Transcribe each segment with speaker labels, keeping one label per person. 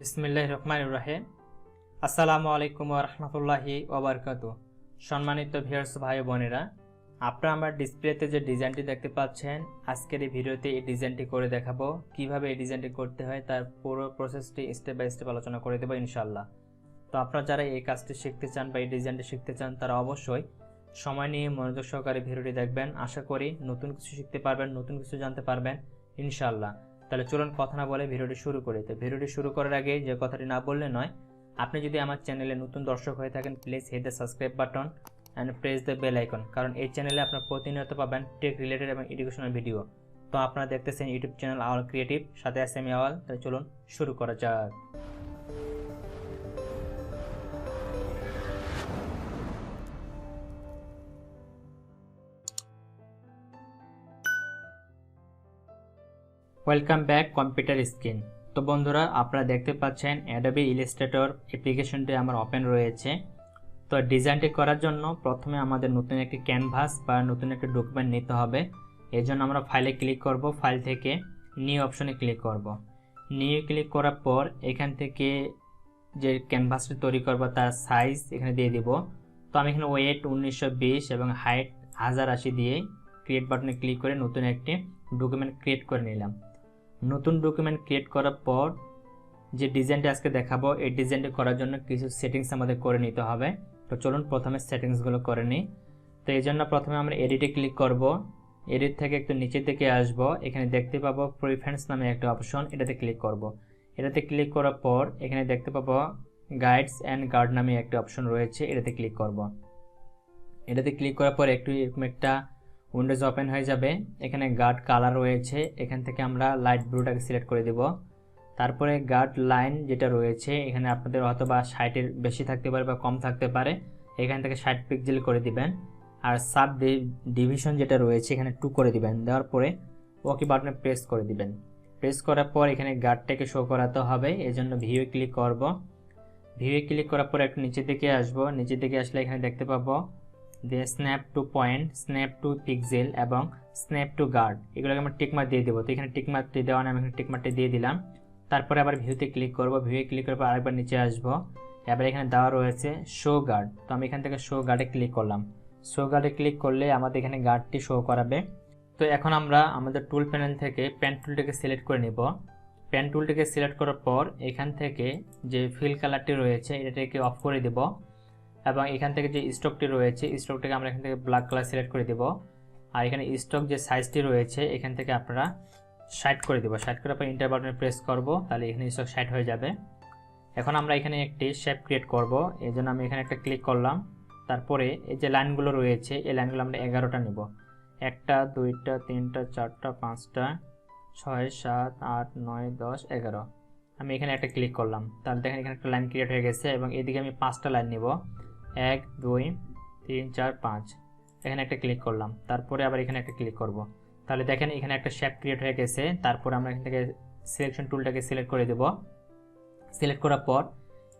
Speaker 1: বিসমিল্লাহির রহমানির রহিম। আসসালামু আলাইকুম ওয়া রাহমাতুল্লাহি ওয়া বারাকাতুহু। সম্মানিত ভিউয়ার্স ভাই ও বোনেরা, আপনারা আমার ডিসপ্লেতে যে ডিজাইনটি দেখতে পাচ্ছেন, আজকের এই ভিডিওতে এই ডিজাইনটি করে দেখাবো। কিভাবে এই ডিজাইনটি করতে হয় তার পুরো প্রসেসটি স্টেপ বাই স্টেপ আলোচনা করে দেবো ইনশাআল্লাহ। তো আপনারা যারা এই কাজটি শিখতে চান বা এই ডিজাইনটি শিখতে চান, তারা অবশ্যই সময় নিয়ে মনোযোগ সহকারে ভিডিওটি দেখবেন। আশা করি নতুন কিছু শিখতে পারবেন, নতুন কিছু জানতে পারবেন ইনশাআল্লাহ। তাহলে চলুন কথা না বলে ভিডিওটি শুরু করি। তো ভিডিওটি শুরু করার আগে যে কথাটি না বললে নয়, আপনি যদি আমার চ্যানেলে নতুন দর্শক হয়ে থাকেন, please hit the subscribe button and press the bell icon, কারণ এই চ্যানেলে আপনার প্রতিনিয়ত পাবেন টেক রিলেটেড এবং এডুকেশনাল ভিডিও। তো আপনারা দেখতেছেন ইউটিউব চ্যানেল আওয়াল ক্রিয়েটিভ, সাথে আছে আমি আওয়াল। তাহলে চলুন শুরু করা যাক। Welcome back computer screen. তো বন্ধুরা, আপনারা দেখতে পাচ্ছেন অ্যাডোবি ইলাস্ট্রেটর অ্যাপ্লিকেশনটি আমার ওপেন রয়েছে। তো ডিজাইনটি করার জন্য প্রথমে আমাদের নতুন একটি ক্যানভাস বা নতুন একটি ডকুমেন্ট নিতে হবে। এই জন্য আমরা ফাইলে ক্লিক করব, ফাইল থেকে নিউ অপশনে ক্লিক করব। নিউ ক্লিক করার পর এখান থেকে যে ক্যানভাসটি তৈরি করব তার সাইজ এখানে দিয়ে দিব। তো আমি এখানে ওয়েট 1920 এবং হাইট 1080 দিয়ে ক্রিয়েট বাটনে ক্লিক করে নতুন একটি ডকুমেন্ট ক্রিয়েট করে নিলাম। নতুন ডকুমেন্ট ক্রিয়েট করার পর যে ডিজাইনটি আজকে দেখাবো, এই ডিজাইনটি করার জন্য কিছু সেটিংস আমাদের করে নিতে হবে। তো চলুন প্রথমে সেটিংসগুলো করে নিই। তো এই জন্য প্রথমে আমরা এডিটে ক্লিক করব। এডিট থেকে একটু নিচের দিকে আসব, এখানে দেখতে পাবো প্রিফারেন্স নামে একটা অপশন, এটাতে ক্লিক করব। এটাতে ক্লিক করার পর এখানে দেখতে পাবো গাইডস অ্যান্ড গার্ড নামে একটা অপশন রয়েছে, এটাতে ক্লিক করব। এটাতে ক্লিক করার পর একটু এরকম একটা উইন্ডোজ ওপেন হয়ে যাবে। এখানে গার্ড কালার রয়েছে, এখান থেকে আমরা লাইট ব্লুটাকে সিলেক্ট করে দেব। তারপরে গার্ড লাইন যেটা রয়েছে, এখানে আপনাদের অথবা 60-এর বেশি থাকতে পারে বা কম থাকতে পারে, এখান থেকে 60 পিক্সেল করে দিবেন। আর সাব ডিভিশন যেটা রয়েছে এখানে 2 করে দিবেন। দেওয়ার পরে ওকে বাটনে প্রেস করে দিবেন। প্রেস করার পর এখানে গার্ডটাকে শো করাতে হবে, এই জন্য ভিউয়ে ক্লিক করব। ভিউয়ে ক্লিক করার পর একটু নিচের দিকে আসবো। নিচের দিকে আসলে এখানে দেখতে পাবো দিয়ে snap to point, snap to pixel এবং স্ন্যাপ টু গার্ড, এগুলোকে আমরা টিকমার্ক দিয়ে দেবো। তো এখানে টিকমার্কটি দেওয়া আমি এখানে টিকমার্কটি দিয়ে দিলাম। তারপরে আবার ভিউতে ক্লিক করব। ভিউয়ে ক্লিক করার পর আরেকবার নিচে আসবো। এবার এখানে দেওয়া রয়েছে শো গার্ড, তো আমি এখান থেকে শো গার্ডে ক্লিক করলাম। শো গার্ডে ক্লিক করলে আমাদের এখানে গার্ডটি শো করাবে। তো এখন আমরা আমাদের টুল প্যানেল থেকে পেন টুলটাকে সিলেক্ট করে নিব। পেন টুলটাকে সিলেক্ট করার পর এখান থেকে যে ফিল কালারটি রয়েছে এটাকে অফ করে দেব এবং এখান থেকে যে স্টকটি রয়েছে স্টকটাকে আমরা এখান থেকে ব্ল্যাক কালার সিলেক্ট করে দেব। আর এখানে স্টক যে সাইজটি রয়েছে এখান থেকে আপনারা 60 করে দেব। 60 করার পর ইন্টার বাটনে প্রেস করব, তাহলে এখানে স্টক 60 হয়ে যাবে। এখন আমরা এখানে একটি শেপ ক্রিয়েট করব, এই জন্য আমি এখানে একটা ক্লিক করলাম। তারপরে এই যে লাইনগুলো রয়েছে এই লাইনগুলো আমরা 11টা নেব। 1টা 2টা 3টা 4টা 5টা 6 7 8 9 10 11। আমি এখানে একটা ক্লিক করলাম, তাহলে দেখেন এখানে একটা লাইন ক্রিয়েট হয়ে গেছে এবং এদিকে আমি 5টা লাইন নেব। 1 2 3 4 5, এখানে একটা ক্লিক করলাম। তারপরে আবার এখানে একটা ক্লিক করব, তাহলে দেখেন এখানে একটা শেপ ক্রিয়েট হয়ে গেছে। তারপরে আমরা এখান থেকে সিলেকশন টুলটাকে সিলেক্ট করে দেব। সিলেক্ট করার পর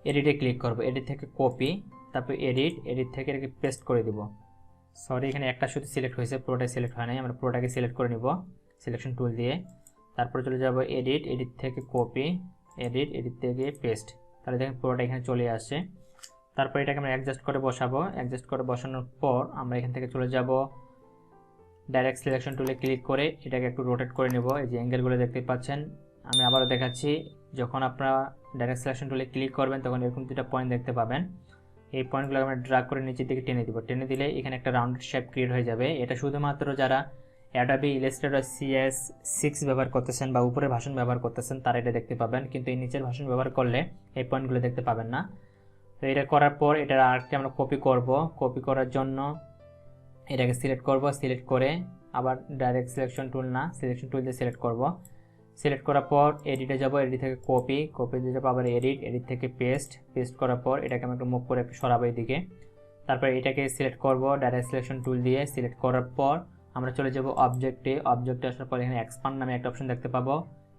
Speaker 1: এডিটে ক্লিক করব, এডিট থেকে কপি, তারপর এডিট থেকে এটাকে পেস্ট করে দেব। সরি, এখানে একটা শুধু সিলেক্ট হয়েছে, পুরোটাই সিলেক্ট হয় নাই। আমরা পুরোটাকে সিলেক্ট করে নিব সিলেকশন টুল দিয়ে। তারপরে চলে যাব এডিট থেকে কপি, এডিট থেকে পেস্ট, তাহলে দেখেন পুরোটা এখানে চলে আসে। তারপর এটাকে আমরা অ্যাডজাস্ট করে বসাবো। অ্যাডজাস্ট করে বসানোর পর আমরা এখান থেকে চলে যাব ডাইরেক্ট সিলেকশন টুলে ক্লিক করে এটাকে একটু রোটেট করে নেব। এই যে অ্যাঙ্গেলগুলো দেখতে পাচ্ছেন, আমি আবারও দেখাচ্ছি। যখন আপনারা ডাইরেক্ট সিলেকশন টুলে ক্লিক করবেন তখন এরকম দুটো পয়েন্ট দেখতে পাবেন। এই পয়েন্টগুলো আমরা ড্র্যাগ করে নিচের দিকে টেনে দিব। টেনে দিলে এখানে একটা রাউন্ডেড শেপ ক্রিয়েট হয়ে যাবে। এটা শুধুমাত্র যারা অ্যাডোবি ইলাস্ট্রেটর CS6 ব্যবহার করতেছেন বা উপরের ভার্সন ব্যবহার করতেছেন তারা এটা দেখতে পাবেন, কিন্তু এই নিচের ভার্সন ব্যবহার করলে এই পয়েন্টগুলো দেখতে পাবেন না। তো এটা করার পর এটার আরেকটা আমরা কপি করব। কপি করার জন্য এটাকে সিলেক্ট করব, সিলেক্ট করে আবার ডাইরেক্ট সিলেকশন টুল না, সিলেকশন টুল দিয়ে সিলেক্ট করব। সিলেক্ট করার পর এডিটে যাব, এডিট থেকে কপি দিয়ে যাবো আবার এডিট থেকে পেস্ট করার পর এটাকে আমি একটু মুভ করে একটু সরাবো এদিকে। তারপর এটাকে সিলেক্ট করব ডাইরেক্ট সিলেকশন টুল দিয়ে। সিলেক্ট করার পর আমরা চলে যাব অবজেক্টে আসার পর এখানে এক্সপান্ড নামে একটা অপশন দেখতে পাবো,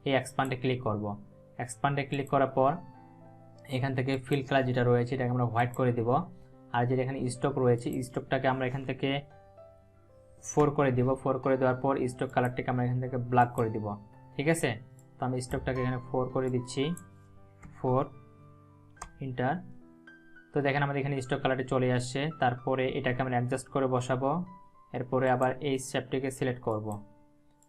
Speaker 1: এই এক্সপান্ডে ক্লিক করব। এক্সপান্ডে ক্লিক করার পর এখান থেকে ফিল কালার যেটা রয়েছে এটাকে আমরা হোয়াইট করে দিব। আর যেটা এখানে স্টক রয়েছে স্টকটাকে আমরা এখান থেকে 4 করে দিব। 4 করে দেওয়ার পর স্টক কালারটাকে আমরা এখান থেকে ব্ল্যাক করে দিব। ঠিক আছে, তো আমি স্টকটাকে এখানে 4 করে দিচ্ছি। 4 ইন্টার। তো দেখেন আমাদের এখানে স্টক কালারটি চলে আসছে। তারপরে এটাকে আমরা অ্যাডজাস্ট করে বসাবো। এরপরে আবার এই শেপটিকে সিলেক্ট করব।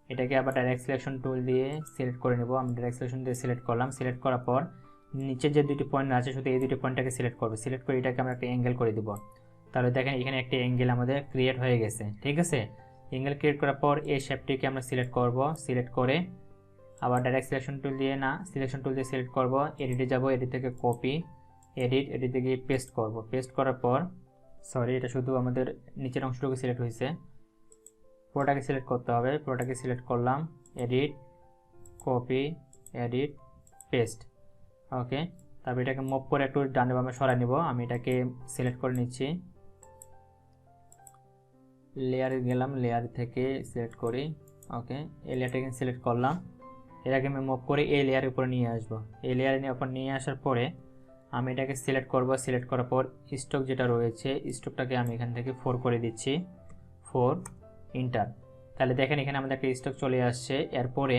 Speaker 1: এটাকে আবার ডাইরেক্ট সিলেকশন টুল দিয়ে সিলেক্ট করে নেব। আমি ডাইরেক্ট সিলেকশন দিয়ে সিলেক্ট করলাম। সিলেক্ট করার পর নিচে যে দুটি পয়েন্ট আছে শুধু এই দুটি পয়েন্টটাকে সিলেক্ট করব। সিলেক্ট করে এটাকে আমরা একটা অ্যাঙ্গেল করে দিব। তাহলে দেখেন এখানে একটা অ্যাঙ্গেল আমাদের ক্রিয়েট হয়ে গেছে। ঠিক আছে, অ্যাঙ্গেল ক্রিয়েট করার পর এই শেপটিকে আমরা সিলেক্ট করব। সিলেক্ট করে আবার ডাইরেক্ট সিলেকশন টুল দিয়ে সিলেকশন টুল দিয়ে সিলেক্ট করব। এডিটে যাব, এডিট থেকে কপি, এডিট থেকে পেস্ট করব। পেস্ট করার পর সরি, এটা শুধু আমাদের নিচের অংশটুকু সিলেক্ট হয়েছে, পুরোটাকে সিলেক্ট করতে হবে। পুরোটাকে সিলেক্ট করলাম, এডিট, কপি, এডিট, পেস্ট। ওকে, তারপর এটাকে মুভ করে একটু ডানে বামে সরাই নিব। আমি এটাকে সিলেক্ট করে নিচ্ছি, লেয়ারে গেলাম, লেয়ার থেকে সিলেক্ট করি। ওকে, এই লেয়ারটাকে সিলেক্ট করলাম। এটাকে আমি মুভ করে এই লেয়ারের উপরে নিয়ে আসবো। এই লেয়ারে নিয়ে আসার পরে আমি এটাকে সিলেক্ট করব। সিলেক্ট করার পর স্টক যেটা রয়েছে স্টকটাকে আমি এখান থেকে 4 করে দিচ্ছি, 4 ইন্টার। তাহলে দেখেন এখানে আমাদের একটা স্টক চলে আসছে। এরপরে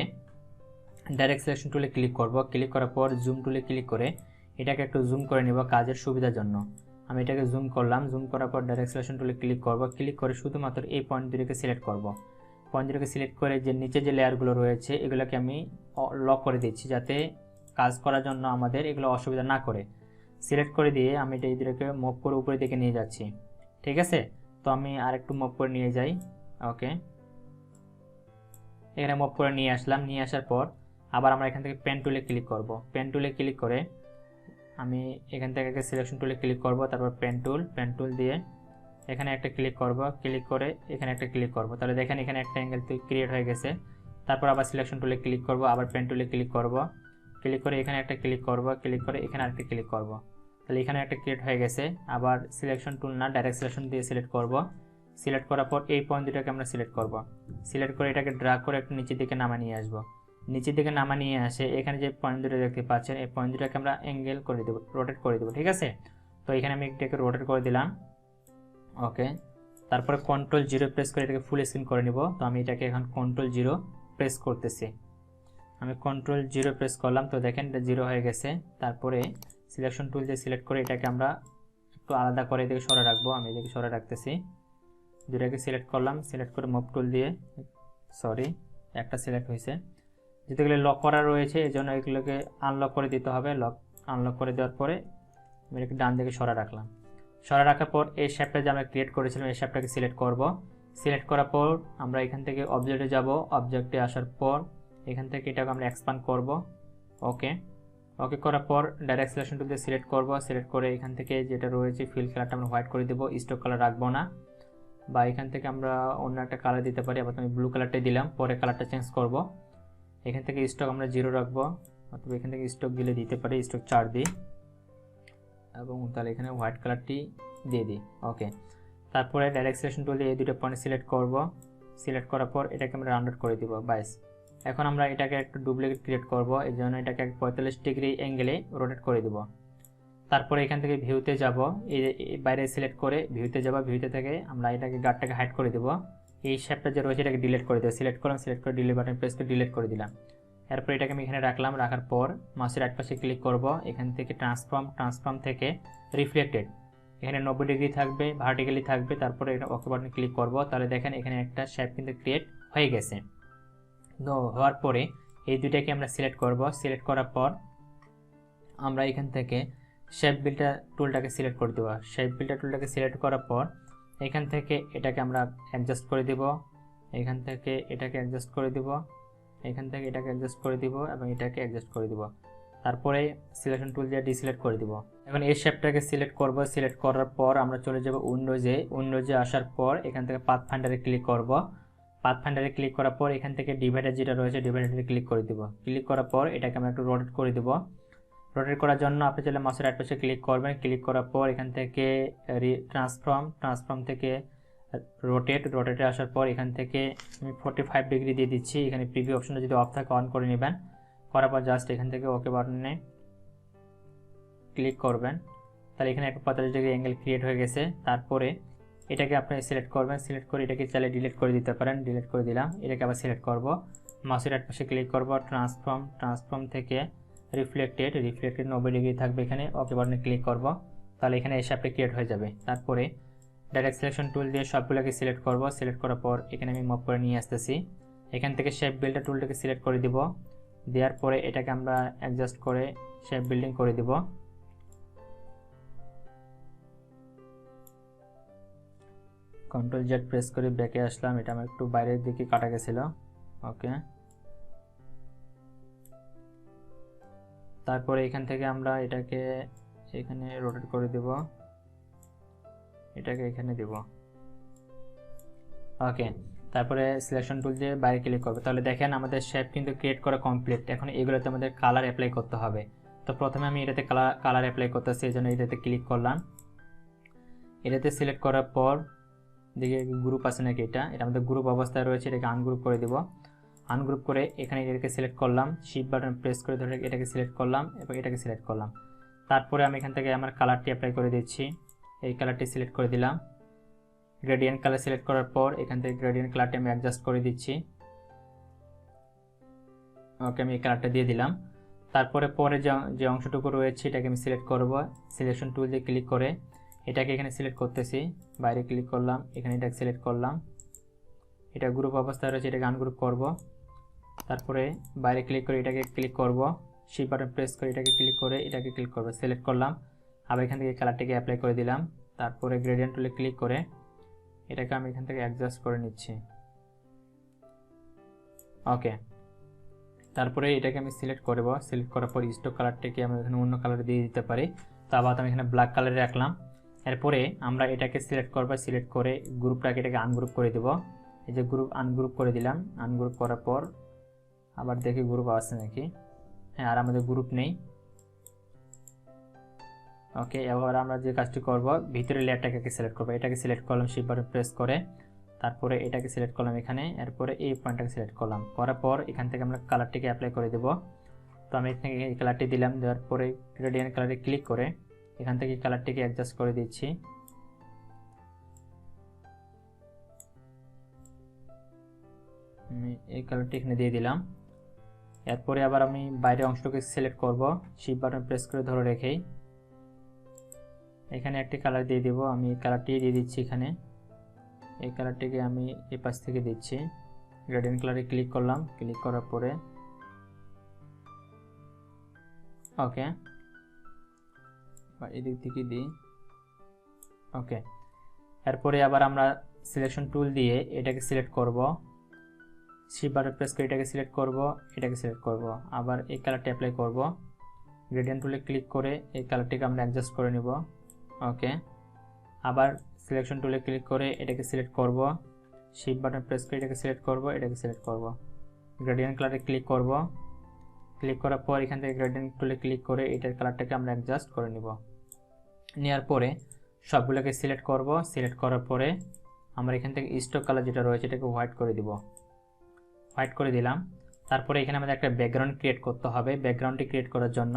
Speaker 1: ডাইরেক্ট সিলেকশন টুলে ক্লিক করব। ক্লিক করার পর জুম টুলে ক্লিক করে এটাকে একটু জুম করে নিব কাজের সুবিধার জন্য। আমি এটাকে জুম করলাম। জুম করার পর ডাইরেক্ট সিলেকশন টুলে ক্লিক করব। ক্লিক করে শুধুমাত্র এই পয়েন্ট দুটোকে সিলেক্ট করব। পয়েন্ট দুটোকে সিলেক্ট করে যে নিচে যে লেয়ারগুলো রয়েছে এগুলোকে আমি লক করে দিচ্ছি, যাতে কাজ করার জন্য আমাদের এগুলো অসুবিধা না করে। সিলেক্ট করে দিয়ে আমি এই দুটোকে মুভ করে উপরের দিকে নিয়ে যাচ্ছি। ঠিক আছে, তো আমি আর একটু মুভ করে নিয়ে যাই। ওকে, এখানে মুভ করে নিয়ে আসলাম। নিয়ে আসার পর আবার আমরা এখান থেকে পেন টুলে ক্লিক করব। পেন টুলে ক্লিক করে আমি এখান থেকে সিলেকশন টুলে ক্লিক করব। তারপর পেন টুল দিয়ে এখানে একটা ক্লিক করব। ক্লিক করে এখানে একটা ক্লিক করব। তাহলে দেখেন এখানে একটা অ্যাঙ্গেল ক্রিয়েট হয়ে গেছে। তারপর আবার সিলেকশন টুলে ক্লিক করব, আবার পেন টুলে ক্লিক করব। ক্লিক করে এখানে একটা ক্লিক করব। ক্লিক করে এখানে আরেকটা ক্লিক করব। তাহলে এখানে একটা ক্রিয়েট হয়ে গেছে। আবার সিলেকশন টুল ডাইরেক্ট সিলেকশন দিয়ে সিলেক্ট করব। সিলেক্ট করার পর এই পয়েন্ট দুটোকে আমরা সিলেক্ট করব। সিলেক্ট করে এটাকে ড্র্যাগ করে একটু নিচের দিকে নামা নিয়ে আসবো। নিচের দিকে নামা নিয়ে আসে এখানে যে পয়েন্ট দুটো দেখতে পাচ্ছেন এই পয়েন্ট দুটোকে আমরা অ্যাঙ্গেল করে দেবো, রোটেট করে দেবো। ঠিক আছে, তো এখানে আমি এটাকে রোটেট করে দিলাম। ওকে, তারপরে Ctrl 0 প্রেস করে এটাকে ফুল স্ক্রিন করে নিব। তো আমি এটাকে এখন Ctrl 0 প্রেস করতেছি। আমি Ctrl 0 প্রেস করলাম, তো দেখেন এটা 0 হয়ে গেছে। তারপরে সিলেকশন টুল দিয়ে সিলেক্ট করে এটাকে আমরা একটু আলাদা করে এদিকে সরে রাখবো। আমি এদিকে সরে রাখতেছি। দুটাকে সিলেক্ট করলাম। সিলেক্ট করে মুভ টুল দিয়ে সরি, একটা সিলেক্ট হয়েছে। যেগুলো লক করা রয়েছে এই জন্য এগুলোকে আনলক করে দিতে হবে। আনলক করে দেওয়ার পরে আমি এটাকে ডান দিকে সরা রাখলাম। সরা রাখার পর এই শেপটা যে আমরা ক্রিয়েট করেছিলাম এই শেপটাকে সিলেক্ট করব। সিলেক্ট করার পর আমরা এখান থেকে অবজেক্টে যাব। অবজেক্টে আসার পর এখান থেকে এটাকে আমরা এক্সপ্যান্ড করব। ওকে, ওকে করার পর ডাইরেক্ট সিলেকশন টুল দিয়ে সিলেক্ট করব। সিলেক্ট করে এখান থেকে যেটা রয়েছে ফিল কালারটা আমরা হোয়াইট করে দেব, স্টক কালার রাখবো না। বা এখান থেকে আমরা অন্য একটা কালার দিতে পারি। আবার আমি ব্লু কালারটাই দিলাম, পরে কালারটা চেঞ্জ করব। এখান থেকে স্টক আমরা 0 রাখবো, অথবা এখান থেকে স্টক দিলে দিতে পারি, স্টক 4 দিই এবং তাহলে এখানে হোয়াইট কালারটি দিয়ে দিই। ওকে, তারপরে ডাইরেক্ট সিলেকশন টুল দিয়ে এই দুটো পয়েন্ট সিলেক্ট করব। সিলেক্ট করার পর এটাকে আমরা রাউন্ড করে দিব। বাইস, এখন আমরা এটাকে একটু ডুপ্লিকেট ক্রিয়েট করব। এই জন্য এটাকে 45 ডিগ্রি অ্যাঙ্গেলে রোটেট করে দিব। তারপরে এখান থেকে ভিউতে যাব, এই বাইরে সিলেক্ট করে ভিউতে যাব। ভিউতে থেকে আমরা এটাকে গার্ডটাকে হাইড করে দেব। এই শেপটা যে রয়েছে এটাকে ডিলিট করে দেবো। সিলেক্ট করলাম, সিলেক্ট করে ডিলিট বাটন প্রেস করে ডিলিট করে দিলাম। এরপর এটাকে আমি এখানে রাখলাম। রাখার পর মাউসের রাইট পাশে ক্লিক করব। এখান থেকে ট্রান্সফর্ম থেকে রিফ্লেক্টেড এখানে 90 ডিগ্রি থাকবে, ভার্টিক্যালি থাকবে। তারপরে এটা ওকে বাটনে ক্লিক করব। তাহলে দেখেন এখানে একটা শেপ কিন্তু ক্রিয়েট হয়ে গেছে। তো হওয়ার পরে এই দুইটাকে আমরা সিলেক্ট করব। সিলেক্ট করার পর আমরা এখান থেকে শেপ বিল্ডার টুলটাকে সিলেক্ট করে দেবো। শেপ বিল্ডার টুলটাকে সিলেক্ট করার পর এখান থেকে এটাকে আমরা অ্যাডজাস্ট করে দিব। এখান থেকে এটাকে অ্যাডজাস্ট করে দিব। এখান থেকে এটাকে অ্যাডজাস্ট করে দিব এবং এটাকে অ্যাডজাস্ট করে দিব। তারপরে সিলেকশন টুল দিয়ে ডিসিলেক্ট করে দিব। এখন এই শেপটাকে সিলেক্ট করব। সিলেক্ট করার পর আমরা চলে যাব উইন্ডোজে আসার পর এখান থেকে পাথফাইন্ডারে ক্লিক করব। পাথফাইন্ডারে ক্লিক করার পর এখান থেকে ডিভাইডার যেটা রয়েছে ডিভাইডারে ক্লিক করে দিব। ক্লিক করার পর এটাকে আমরা একটু রোটেট করে দিব। রোটেট করার জন্য আপনি চাইলে মাউসের রাইট পাশে ক্লিক করবেন। ক্লিক করার পর এখান থেকে ট্রান্সফর্ম থেকে রোটেটে আসার পর এখান থেকে আমি 45 ডিগ্রি দিয়ে দিচ্ছি। এখানে প্রিভিউ অপশনটা যদি অফ থাকে অন করে নেবেন। করার পর জাস্ট এখান থেকে ওকে বাটনে ক্লিক করবেন। তাহলে এখানে একটা 45 ডিগ্রি অ্যাঙ্গেল ক্রিয়েট হয়ে গেছে। তারপরে এটাকে আপনি সিলেক্ট করবেন। সিলেক্ট করে এটাকে চাইলে ডিলিট করে দিতে পারেন। ডিলিট করে দিলাম। এটাকে আবার সিলেক্ট করব। মাউসের রাইট পাশে ক্লিক করব। ট্রান্সফর্ম থেকে রিফ্লেক্টেড 90 ডিগ্রি থাকবে এখানে। ওকে বাটনে ক্লিক করব, তাহলে এখানে এই শেপটা ক্রিয়েট হয়ে যাবে। তারপরে ডাইরেক্ট সিলেকশন টুল দিয়ে সবগুলোকে সিলেক্ট করব। সিলেক্ট করার পর এখানে আমি মুভ করে নিয়ে আসতেছি। এখান থেকে শেপ বিল্ডার টুলটাকে সিলেক্ট করে দিব। দেওয়ার পরে এটাকে আমরা অ্যাডজাস্ট করে শেপ বিল্ডিং করে দিব। কন্ট্রোল জেড প্রেস করে ব্যাকে আসলাম, এটা আমার একটু বাইরের দিকে কাটা গেছিল। ওকে, তারপরে এখান থেকে আমরা এটাকে এখানে রোটেট করে দেব, এটাকে এখানে দেব। ওকে, তারপরে সিলেকশন টুল দিয়ে বাইরে ক্লিক করব। তাহলে দেখেন আমাদের শেপ কিন্তু ক্রিয়েট করা কমপ্লিট। এখন এগুলোতে আমাদের কালার অ্যাপ্লাই করতে হবে। তো প্রথমে আমি এটাতে কালার অ্যাপ্লাই করতেছি, এই জন্য এটাতে ক্লিক করলাম। এটাতে সিলেক্ট করার পর দেখি গ্রুপ আছে নাকি, এটা আমাদের গ্রুপ অবস্থায় রয়েছে, এটাকে আনগ্রুপ করে দিব। আনগ্রুপ করে এখানে এটাকে সিলেক্ট করলাম, শিফট বাটন প্রেস করে ধরে এটাকে সিলেক্ট করলাম এবং এটাকে সিলেক্ট করলাম। তারপরে আমি এখান থেকে আমার কালারটি অ্যাপ্লাই করে দিচ্ছি, এই কালারটি সিলেক্ট করে দিলাম। গ্রেডিয়েন্ট কালার সিলেক্ট করার পর এখান থেকে গ্রেডিয়েন্ট কালারটি আমি অ্যাডজাস্ট করে দিচ্ছি। ওকে, আমি এই কালারটা দিয়ে দিলাম। তারপরে পরে যে অংশটুকু রয়েছে এটাকে আমি সিলেক্ট করব। সিলেকশন টুল দিয়ে ক্লিক করে এটাকে এখানে সিলেক্ট করতেছি, বাইরে ক্লিক করলাম, এখানে এটাকে সিলেক্ট করলাম। এটা গ্রুপ অবস্থায় রয়েছে, এটাকে আনগ্রুপ করব। তারপরে বাইরে ক্লিক করে এটাকে ক্লিক করব, শিফট বাটন প্রেস করে এটাকে ক্লিক করে এটাকে ক্লিক করব, সিলেক্ট করলাম। আবার এখান থেকে কালারটিকে অ্যাপ্লাই করে দিলাম। তারপরে গ্রেডিয়েন্ট টুলে ক্লিক করে এটাকে আমি এখান থেকে অ্যাডজাস্ট করে নিচ্ছি। ওকে, তারপরে এটাকে আমি সিলেক্ট করব। সিলেক্ট করার পর স্টক কালারটাকে আমি এখানে অন্য কালারে দিয়ে দিতে পারি। তো আবার আমি এখানে ব্ল্যাক কালারে রাখলাম। এরপরে আমরা এটাকে সিলেক্ট করব, সিলেক্ট করে গ্রুপটাকে এটাকে আনগ্রুপ করে দেব। এই যে গ্রুপ আনগ্রুপ করে দিলাম। আনগ্রুপ করার পর আবার দেখি গ্রুপ আছে নাকি। হ্যাঁ, আর আমাদের গ্রুপ নেই। ওকে, এবার আমরা যে কাজটি করব, ভিতরে লেয়ারটাকে সিলেক্ট করব। এটাকে সিলেক্ট করলাম, শিফট বাটন প্রেস করে। তারপরে এটাকে সিলেক্ট করলাম এখানে। এরপরে এই পয়েন্টটাকে সিলেক্ট করলাম, করার পর এখান থেকে আমরা কালারটিকে অ্যাপ্লাই করে দেব। তো আমি এখানে এই কালারটি দিলাম, দেওয়ার পরে গ্রেডিয়েন্ট কালারে ক্লিক করে এখান থেকে কালারটিকে অ্যাডজাস্ট করে দিচ্ছি। আমি এই কালারটি এখানে দিয়ে দিলাম। এরপরে আবার আমি বাইরের অংশটাকে সিলেক্ট করব, শিফট বাটন প্রেস করে ধরে রেখেই এখানে একটি কালার দিয়ে দেব। আমি এই কালারটি দিয়ে দিচ্ছি এখানে। এই কালারটিকে আমি এই পাশ থেকে দিচ্ছি। গ্রেডিয়েন্ট কালারে ক্লিক করলাম, ক্লিক করার পরে ওকে, এদিক থেকে দিই। ওকে, এরপরে আবার আমরা সিলেকশন টুল দিয়ে এটাকে সিলেক্ট করব, শিফট বাটন প্রেস করে এটাকে সিলেক্ট করব, এটাকে সিলেক্ট করব। আবার এই কালারটি অ্যাপ্লাই করব। গ্রেডিয়েন্ট টুলে ক্লিক করে এই কালারটিকে আমরা অ্যাডজাস্ট করে নিব। ওকে, আবার সিলেকশন টুলে ক্লিক করে এটাকে সিলেক্ট করব, শিফট বাটন প্রেস করে এটাকে সিলেক্ট করব, এটাকে সিলেক্ট করব। গ্রেডিয়েন্ট কালারে ক্লিক করব। ক্লিক করার পর এখান থেকে গ্রেডিয়েন্ট টুলে ক্লিক করে এটার কালারটাকে আমরা অ্যাডজাস্ট করে নিব। নেওয়ার পরে সবগুলোকে সিলেক্ট করব। সিলেক্ট করার পরে আমরা এখান থেকে স্টক কালার যেটা রয়েছে এটাকে হোয়াইট করে দিব। হোয়াইট করে দিলাম। তারপরে এখানে আমাদের একটা ব্যাকগ্রাউন্ড ক্রিয়েট করতে হবে। ব্যাকগ্রাউন্ডটি ক্রিয়েট করার জন্য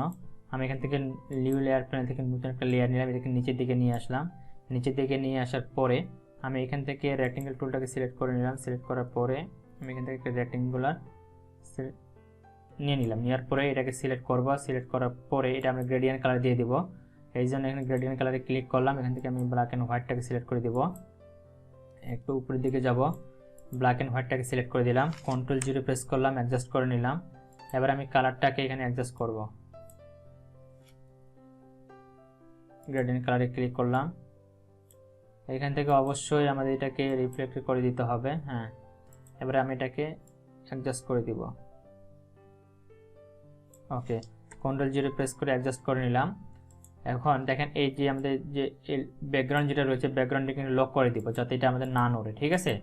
Speaker 1: আমি এখান থেকে নিউ লেয়ার প্যানেল থেকে নতুন একটা লেয়ার নিলাম, এটাকে নিচের দিকে নিয়ে আসলাম। নিচের দিকে নিয়ে আসার পরে আমি এখান থেকে রেক্টেঙ্গেল টুলটাকে সিলেক্ট করে নিলাম। সিলেক্ট করার পরে আমি এখান থেকে একটা রেক্টেঙ্গুলার নিয়ে নিলাম। নেওয়ার পরে এটাকে সিলেক্ট করব। সিলেক্ট করার পরে এটা আমরা গ্রেডিয়েন্ট কালার দিয়ে দিব। এই জন্য এখানে গ্রেডিয়েন্ট কালারে ক্লিক করলাম। এখান থেকে আমি ব্ল্যাক অ্যান্ড হোয়াইটটাকে সিলেক্ট করে দিব। একটু উপরের দিকে যাব, ব্ল্যাক অ্যান্ড হোয়াইটটাকে সিলেক্ট করে দিলাম। কন্ট্রোল 0 প্রেস করলাম, অ্যাডজাস্ট করে নিলাম। এবার আমি কালারটাকে এখানে অ্যাডজাস্ট করব। গ্রেডিয়েন্ট কালারে ক্লিক করলাম। এখান থেকে অবশ্যই আমাদের এটাকে রিফ্লেক্ট করে দিতে হবে। হ্যাঁ, এবারে আমি এটাকে অ্যাডজাস্ট করে দিব। ওকে, কন্ট্রোল 0 প্রেস করে অ্যাডজাস্ট করে নিলাম। এখন দেখেন এই যে আমাদের যে ব্যাকগ্রাউন্ড যেটা রয়েছে ব্যাকগ্রাউন্ডটাকে লক করে দিব যাতে এটা আমাদের না নড়ে। ঠিক আছে,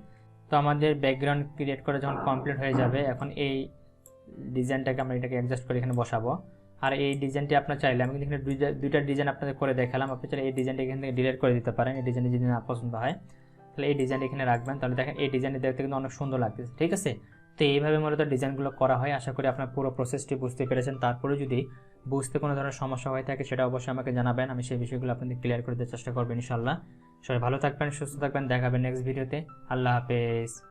Speaker 1: তো আমাদের ব্যাকগ্রাউন্ড ক্রিয়েট করা যখন কমপ্লিট হয়ে যাবে, এখন এই ডিজাইনটাকে আমরা এটাকে অ্যাডজাস্ট করে এখানে বসাবো। আর এই ডিজাইনটি আপনার চাইলে আমি কিন্তু এখানে দুইটা ডিজাইন আপনাদের করে দেখালাম, আপনি চাইলে এই ডিজাইনটা এখান থেকে ডিলিট করে দিতে পারেন। এই ডিজাইনটি যদি না পছন্দ হয় তাহলে এই ডিজাইনটা এখানে রাখবেন। তাহলে দেখেন এই ডিজাইনটি দেখতে কিন্তু অনেক সুন্দর লাগতেছে। ঠিক আছে, তো এইভাবে মূলত ডিজাইনগুলো করা হয়। আশা করি আপনার পুরো প্রসেসটি বুঝতে পেরেছেন। তারপরে যদি বুঝতে কোনো ধরনের সমস্যা হয়ে থাকে সেটা অবশ্যই আমাকে জানাবেন, আমি সেই বিষয়গুলো আপনাদের ক্লিয়ার করে দেওয়ার চেষ্টা করব ইনশাআল্লাহ। সবাই ভালো থাকবেন, সুস্থ থাকবেন, দেখাবেন নেক্সট ভিডিওতে। আল্লাহ হাফেজ।